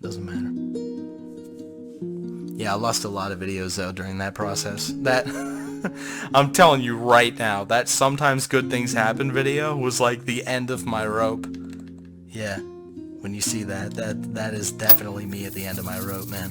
Doesn't matter. Yeah, I lost a lot of videos though during that process. That I'm telling you right now, that Sometimes Good Things Happen video was like the end of my rope. Yeah, when you see that is definitely me at the end of my rope, man.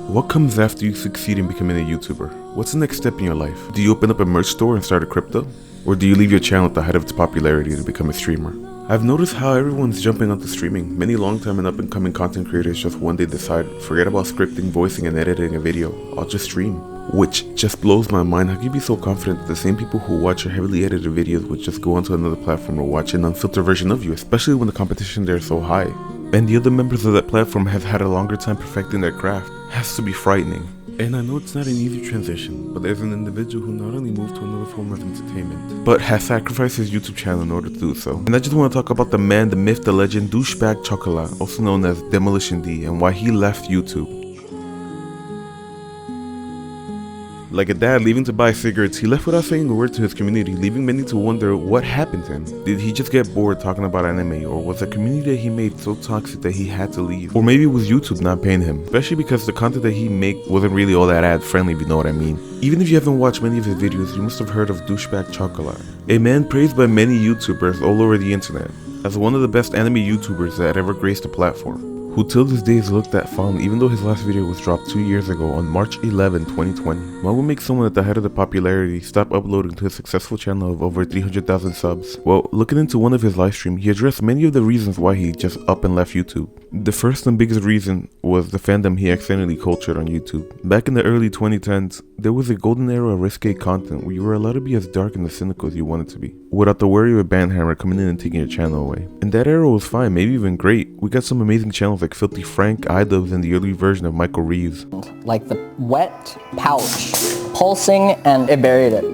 What comes after you succeed in becoming a YouTuber? What's the next step in your life? Do you open up a merch store and start a crypto? Or do you leave your channel at the height of its popularity to become a streamer? I've noticed how everyone's jumping onto streaming. Many long-time and up-and-coming content creators just one day decide, forget about scripting, voicing, and editing a video, I'll just stream. Which just blows my mind. How can you be so confident that the same people who watch your heavily edited videos would just go onto another platform or watch an unfiltered version of you, especially when the competition there is so high? And the other members of that platform have had a longer time perfecting their craft. Has to be frightening. And I know it's not an easy transition, but there's an individual who not only moved to another form of entertainment, but has sacrificed his YouTube channel in order to do so. And I just want to talk about the man, the myth, the legend, Douchebag Chocolat, also known as Demolition D, and why he left YouTube. Like a dad leaving to buy cigarettes, he left without saying a word to his community, leaving many to wonder what happened to him. Did he just get bored talking about anime, or was the community that he made so toxic that he had to leave? Or maybe it was YouTube not paying him, especially because the content that he made wasn't really all that ad friendly, if you know what I mean. Even if you haven't watched many of his videos, you must have heard of Douchebag Chocolat, a man praised by many YouTubers all over the internet as one of the best anime YouTubers that ever graced the platform, who till this day is looked at fondly even though his last video was dropped 2 years ago on March 11, 2020. What would make someone at the height of the popularity stop uploading to his successful channel of over 300,000 subs? Well, looking into one of his live streams, he addressed many of the reasons why he just up and left YouTube. The first and biggest reason was the fandom he accidentally cultured on YouTube. Back in the early 2010s, there was a golden era of risque content where you were allowed to be as dark and as cynical as you wanted to be, without the worry of a banhammer coming in and taking your channel away. And that era was fine, maybe even great. We got some amazing channels like Filthy Frank, iDubbbz, and the early version of Michael Reeves. Like the wet pouch, pulsing, and it buried it.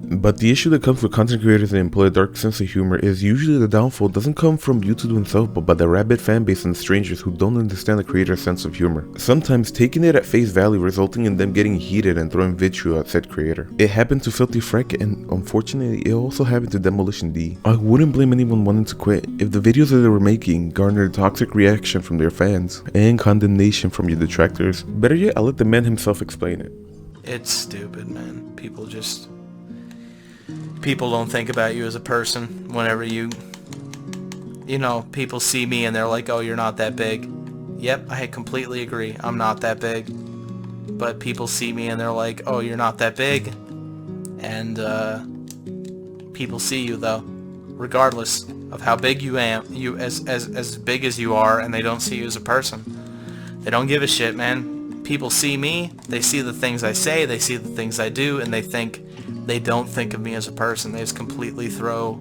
But the issue that comes with content creators that employ a dark sense of humor is usually the downfall doesn't come from YouTube himself, but by the rabid fanbase and strangers who don't understand the creator's sense of humor, sometimes taking it at face value, resulting in them getting heated and throwing vitriol at said creator. It happened to Filthy Frank, and unfortunately it also happened to Demolition D. I wouldn't blame anyone wanting to quit if the videos that they were making garnered toxic reaction from their fans and condemnation from your detractors. Better yet, I'll let the man himself explain it. It's stupid, man. People don't think about you as a person whenever you know, people see me and they're like, oh, you're not that big. Yep, I completely agree. I'm not that big. But people see me and they're like, oh, you're not that big. And people see you though, regardless of how big you am, as big as you are, and they don't see you as a person. They don't give a shit, man. People see me, they see the things I say, they see the things I do, and they don't think of me as a person. They just completely throw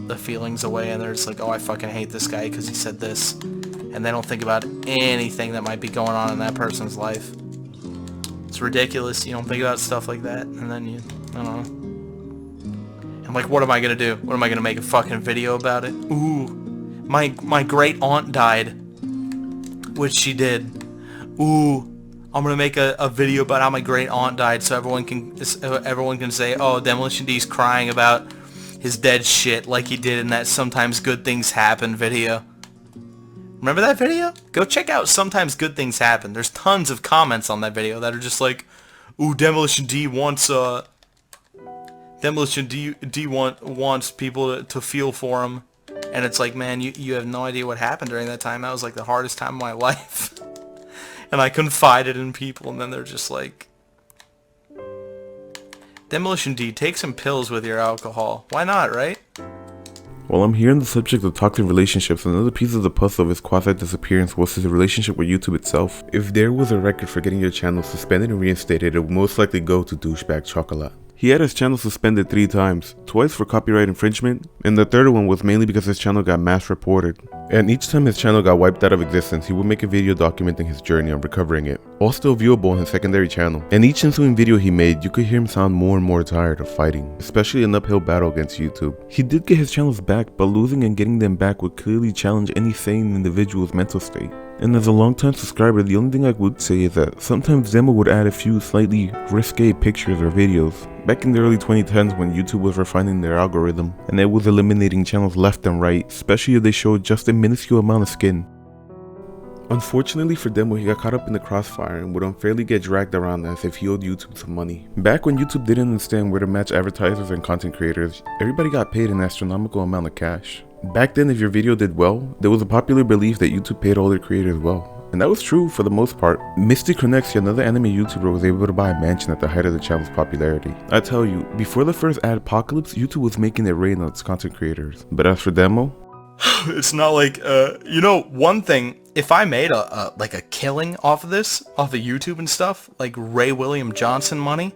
the feelings away, and they're just like, oh, I fucking hate this guy because he said this. And they don't think about anything that might be going on in that person's life. It's ridiculous. You don't think about stuff like that, and then I don't know. I'm like, what am I gonna do? What am I gonna make a fucking video about it? Ooh, my great aunt died, which she did. Ooh, I'm gonna make a video about how my great aunt died, so everyone can say, oh, Demolition D's crying about his dead shit like he did in that Sometimes Good Things Happen video. Remember that video? Go check out Sometimes Good Things Happen. There's tons of comments on that video that are just like, ooh, Demolition D wants wants people to feel for him. And it's like, man, you have no idea what happened during that time. That was like the hardest time of my life. And I confided in people, and then they're just like, Demolition D, take some pills with your alcohol. Why not, right? While I'm here on the subject of toxic relationships, another piece of the puzzle of his quasi-disappearance was his relationship with YouTube itself. If there was a record for getting your channel suspended and reinstated, it would most likely go to Douchebag Chocolat. He had his channel suspended 3 times, twice for copyright infringement, and the third one was mainly because his channel got mass reported. And each time his channel got wiped out of existence, he would make a video documenting his journey on recovering it, all still viewable on his secondary channel. And each ensuing video he made, you could hear him sound more and more tired of fighting, especially an uphill battle against YouTube. He did get his channels back, but losing and getting them back would clearly challenge any sane individual's mental state. And as a longtime subscriber, the only thing I would say is that sometimes Demo would add a few slightly risque pictures or videos. Back in the early 2010s when YouTube was refining their algorithm, and it was eliminating channels left and right, especially if they showed just a minuscule amount of skin. Unfortunately for Demo, he got caught up in the crossfire and would unfairly get dragged around as if he owed YouTube some money. Back when YouTube didn't understand where to match advertisers and content creators, everybody got paid an astronomical amount of cash. Back then, if your video did well, there was a popular belief that YouTube paid all their creators well. And that was true for the most part. Mystic Connexia, another anime YouTuber, was able to buy a mansion at the height of the channel's popularity. I tell you, before the first adpocalypse, YouTube was making it rain on its content creators. But as for Demo, it's not like, you know, one thing, if I made like a killing off of this, off of YouTube and stuff, like Ray William Johnson money,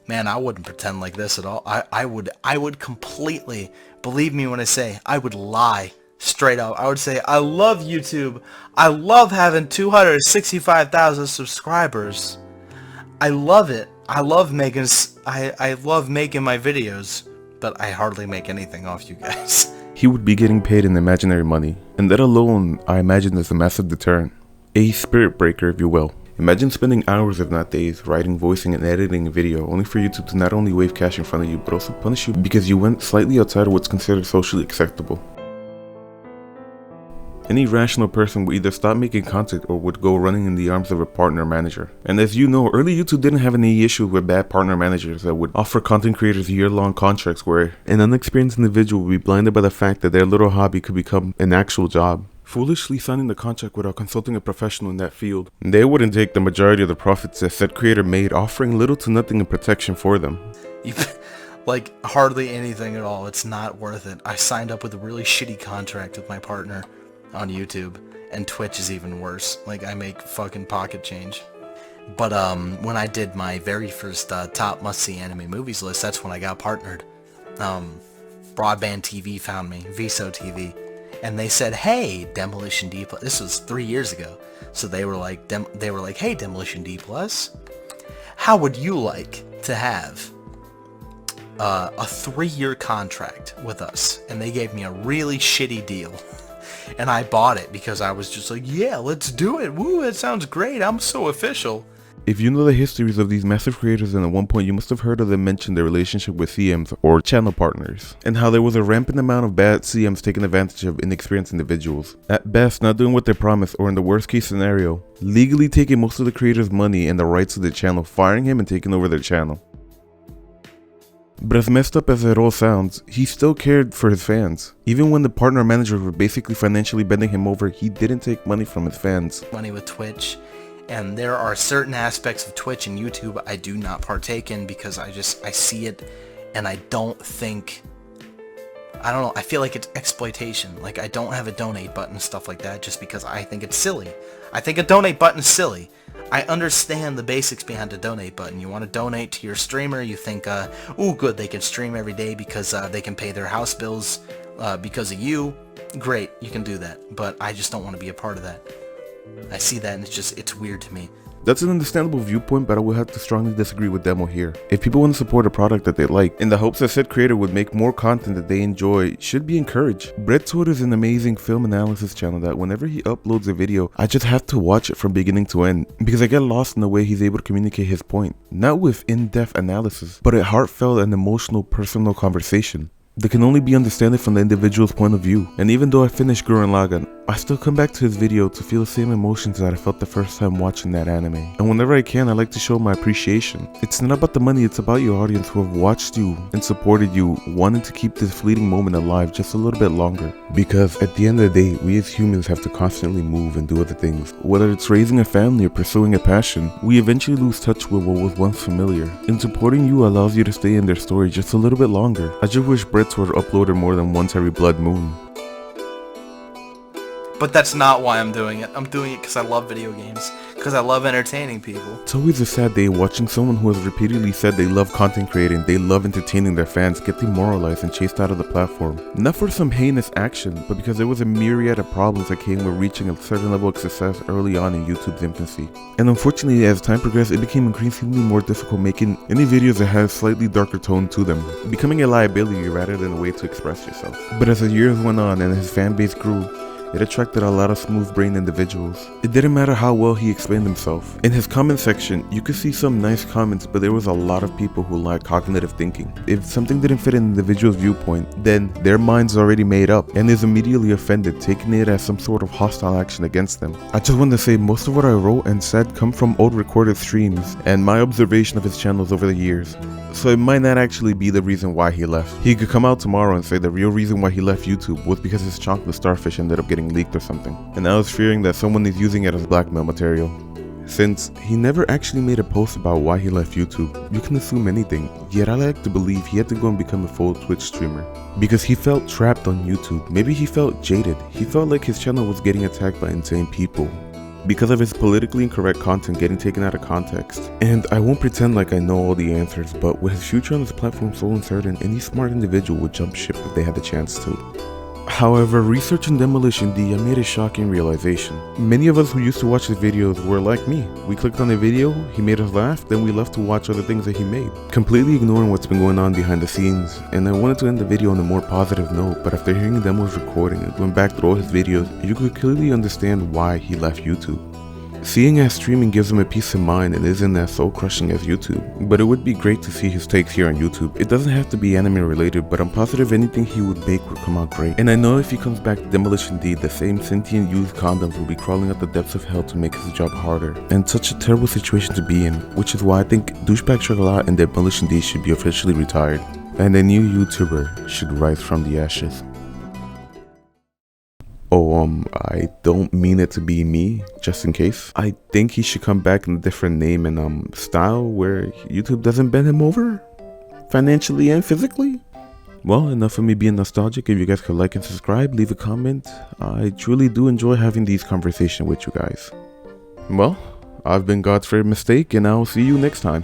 man, I wouldn't pretend like this at all. I would completely, believe me when I say, I would lie straight up. I would say, I love YouTube. I love having 265,000 subscribers. I love it. I love making my videos, but I hardly make anything off you guys. he would be getting paid in imaginary money, and that alone I imagine is a massive deterrent. A spirit breaker, if you will. Imagine spending hours if not days writing, voicing, and editing a video only for YouTube to not only wave cash in front of you but also punish you because you went slightly outside of what's considered socially acceptable. Any rational person would either stop making content or would go running in the arms of a partner manager. And as you know, early YouTube didn't have any issues with bad partner managers that would offer content creators year-long contracts where an unexperienced individual would be blinded by the fact that their little hobby could become an actual job, foolishly signing the contract without consulting a professional in that field. They wouldn't take the majority of the profits that said creator made, offering little to nothing in protection for them. Like, hardly anything at all. It's not worth it. I signed up with a really shitty contract with my partner on YouTube, and Twitch is even worse. Like, I make fucking pocket change. But when I did my very first top must-see anime movies list, that's when I got partnered. Broadband TV found me, Viso TV, and they said, "Hey, Demolition D Plus." This was 3 years ago, so they were like, "Hey, Demolition D Plus, how would you like to have a 3-year contract with us?" And they gave me a really shitty deal. And I bought it because I was just like, yeah, let's do it. Woo, that sounds great. I'm so official. If you know the histories of these massive creators, then at one point you must have heard of them mention their relationship with CMs or channel partners, and how there was a rampant amount of bad CMs taking advantage of inexperienced individuals. At best, not doing what they promised, or in the worst case scenario, legally taking most of the creator's money and the rights of the channel, firing him and taking over their channel. But as messed up as it all sounds, he still cared for his fans. Even when the partner managers were basically financially bending him over, he didn't take money from his fans. Money with Twitch, and there are certain aspects of Twitch and YouTube I do not partake in because I see it and I don't know, I feel like it's exploitation. Like, I don't have a donate button and stuff like that just because I think it's silly. I think a donate button is silly. I understand the basics behind a donate button. You want to donate to your streamer, you think, ooh, good, they can stream every day because they can pay their house bills because of you. Great, you can do that. But I just don't want to be a part of that. I see that and it's weird to me. That's an understandable viewpoint, but I will have to strongly disagree with Demo here. If people want to support a product that they like, in the hopes that said creator would make more content that they enjoy, should be encouraged. Breadtoad is an amazing film analysis channel that whenever he uploads a video, I just have to watch it from beginning to end, because I get lost in the way he's able to communicate his point. Not with in-depth analysis, but a heartfelt and emotional personal conversation that can only be understood from the individual's point of view. And even though I finished Gurren Lagann, I still come back to his video to feel the same emotions that I felt the first time watching that anime. And whenever I can, I like to show my appreciation. It's not about the money, it's about your audience who have watched you and supported you, wanting to keep this fleeting moment alive just a little bit longer. Because at the end of the day, we as humans have to constantly move and do other things. Whether it's raising a family or pursuing a passion, we eventually lose touch with what was once familiar. And supporting you allows you to stay in their story just a little bit longer. I just wish Breadtoad uploaded more than once every blood moon. But that's not why I'm doing it. I'm doing it because I love video games. Because I love entertaining people. It's always a sad day watching someone who has repeatedly said they love content creating, they love entertaining their fans, get demoralized and chased out of the platform. Not for some heinous action, but because there was a myriad of problems that came with reaching a certain level of success early on in YouTube's infancy. And unfortunately, as time progressed, it became increasingly more difficult making any videos that had a slightly darker tone to them, becoming a liability rather than a way to express yourself. But as the years went on and his fan base grew, It attracted a lot of smooth-brained individuals. It didn't matter how well he explained himself. In his comment section, you could see some nice comments, but there was a lot of people who lacked cognitive thinking. If something didn't fit an individual's viewpoint, then their mind's already made up and is immediately offended, taking it as some sort of hostile action against them. I just want to say most of what I wrote and said come from old recorded streams and my observation of his channels over the years. So it might not actually be the reason why he left. He could come out tomorrow and say the real reason why he left YouTube was because his chocolate starfish ended up getting leaked or something. And I was fearing that someone is using it as blackmail material. Since he never actually made a post about why he left YouTube, you can assume anything, yet I like to believe he had to go and become a full Twitch streamer. Because he felt trapped on YouTube. Maybe he felt jaded. He felt like his channel was getting attacked by insane people because of his politically incorrect content getting taken out of context. And I won't pretend like I know all the answers, but with his future on this platform so uncertain, any smart individual would jump ship if they had the chance to. However, researching Demolition D, I made a shocking realization. Many of us who used to watch his videos were like me. We clicked on a video, he made us laugh, then we left to watch other things that he made, completely ignoring what's been going on behind the scenes. And I wanted to end the video on a more positive note, but after hearing Demo's recording and going back through all his videos, you could clearly understand why he left YouTube. Seeing as streaming gives him a peace of mind and isn't as soul crushing as YouTube, but it would be great to see his takes here on YouTube. It doesn't have to be anime related, but I'm positive anything he would bake would come out great. And I know if he comes back to Demolition D, the same sentient used condoms will be crawling up the depths of hell to make his job harder. And such a terrible situation to be in, which is why I think Douchebag Chocolat and Demolition D should be officially retired, and a new YouTuber should rise from the ashes. Oh, I don't mean it to be me, just in case. I think he should come back in a different name and style where YouTube doesn't bend him over, financially and physically. Well, enough of me being nostalgic. If you guys could like and subscribe, leave a comment. I truly do enjoy having these conversations with you guys. Well, I've been God's favorite mistake, and I'll see you next time.